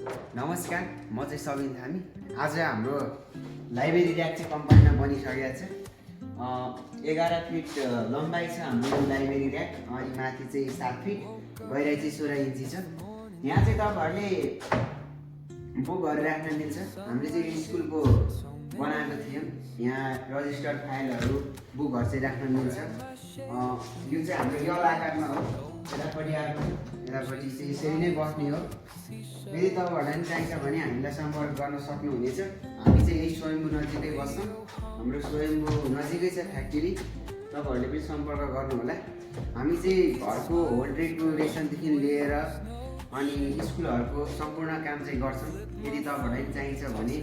नमस्कार, म चाहिँ सबिन थामी। आज हाम्रो लाइब्रेरी ऱ्याक चाहिँ कम्पनीमा बनिसकेको छ। 11 फिट लम्बाइ छ हाम्रो लाइब्रेरी ऱ्याक अनि माथि चाहिँ 7 फिट, गहिराइ चाहिँ 16 इन्ची छ। यहाँ चाहिँ तपाईँहरूले बुकहरू राख्न मिल्छ। हामीले चाहिँ स्कुलको बनाएको थियौँ। यहाँ रजिस्टर्ड फाइलहरू, बुकहरू चाहिँ राख्न मिल्छ। यो चाहिँ हाम्रो यल आकारमा हो। यतापट्टि आएको यतापट्टि चाहिँ यसरी नै बस्ने हो। यदि तपाईँहरूलाई पनि चाहिन्छ भने हामीलाई सम्पर्क गर्न सक्नुहुनेछ। हामी चाहिँ यही स्वयम्भू नजिकै बस्छौँ। हाम्रो स्वयम्भू नजिकै छ फ्याक्ट्री। तपाईँहरूले पनि सम्पर्क गर्नुहोला। हामी चाहिँ घरको होल डेकोरेसनदेखि लिएर अनि स्कुलहरूको सम्पूर्ण काम चाहिँ गर्छौँ। यदि तपाईँहरूलाई पनि चाहिन्छ भने,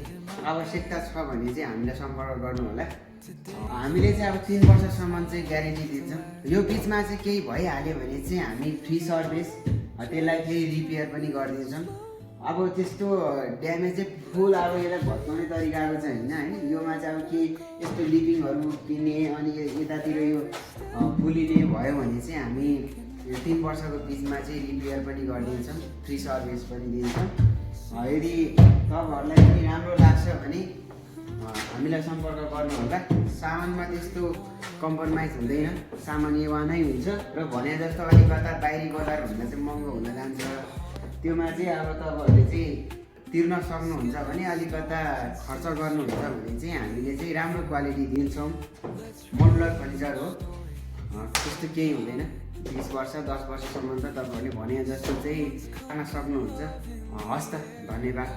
आवश्यकता छ भने चाहिँ हामीलाई सम्पर्क गर्नुहोला। हामीले चाहिँ अब 3 वर्षसम्म चाहिँ ग्यारेन्टी दिन्छौँ। यो बिचमा चाहिँ केही भइहाल्यो भने चाहिँ हामी फ्री सर्भिस त्यसलाई फेरि रिपेयर पनि गरिदिन्छौँ। अब त्यस्तो ड्यामेज चाहिँ फुल अब यसलाई भत्काउने तरिकाको चाहिँ होइन योमा चाहिँ अब केही यस्तो लिपिङहरू किन्ने अनि यतातिर यो फुलिने भयो भने चाहिँ हामी यो 3 वर्षको बिचमा चाहिँ रिपेयर पनि गरिदिन्छौँ, फ्री सर्भिस पनि दिन्छौँ। यदि तपाईँहरूलाई पनि राम्रो लाग्छ भने हामीलाई सम्पर्क गर्नुहोला। सामानमा त्यस्तो कम्प्रोमाइज हुँदैन, सामान एवानै हुन्छ र भने जस्तो अलिकता बाहिरी बजारभन्दा चाहिँ महँगो हुन जान्छ। त्योमा चाहिँ अब तपाईँहरूले चाहिँ तिर्न सक्नुहुन्छ भने अलिकता खर्च गर्नुहुन्छ भने चाहिँ हामीले चाहिँ राम्रो क्वालिटी दिन्छौँ। मोडुलर फर्निचर हो, त्यस्तो केही हुँदैन। 20 वर्ष 10 वर्षसम्म त तपाईँहरूले भने जस्तो चाहिँ खान सक्नुहुन्छ। हस् त, धन्यवाद।